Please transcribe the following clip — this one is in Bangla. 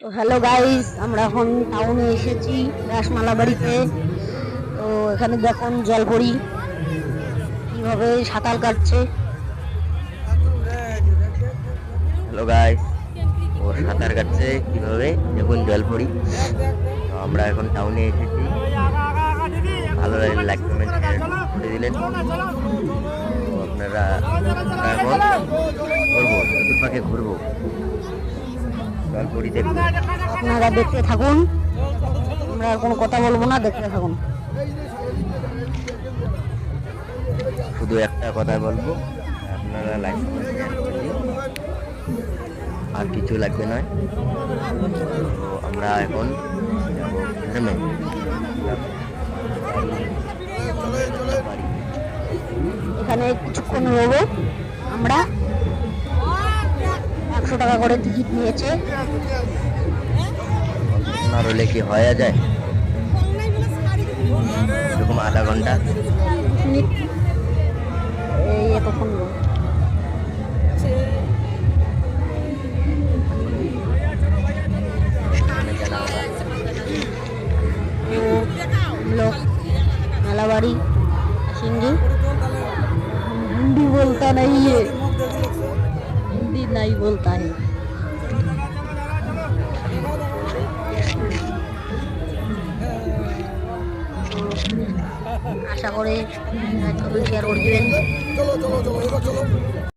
তো হ্যালো গাইস, আমরা এখন টাউনে এসেছি রাসমালা বাড়িতে। তো এখানে দেখুন জলপরি কিভাবে সাঁতার কাটছে। হ্যালো গাইস, ও সাঁতার কাটছে কিভাবে দেখুন জলপরি। তো আমরা এখন টাউনে এসেছি। ভালো লাগলে লাইক কমেন্ট শেয়ার করে দিলেন। তো আপনারা আমরা এখন ঘুরবো, চতুর্পাকে ঘুরবো, জলপরি দেখবো। আপনারা দেখতে থাকুন, আমরা আর কোনো কথা বলবো না, দেখতে থাকুন। শুধু একটা কথা বলবো, আপনারা লাইক কমেন্ট শেয়ার করে দিন, আর কিছু লাগবে নয়। তো আমরা এখন যাবো গ্রামে। এখানে কিছুক্ষণ রবো আমরা। 100 টাকা করে টিকিট নিয়েছে। আপনার হলে কি হয়ে যায় এরকম আধা ঘন্টা? এই এতক্ষণ রবো। हम लोग मेलाबाड़ी सिंधी। हिंदी बोलता नहीं है, हिंदी नहीं बोलता है। আশা করে শেয়ার করে দিবেন।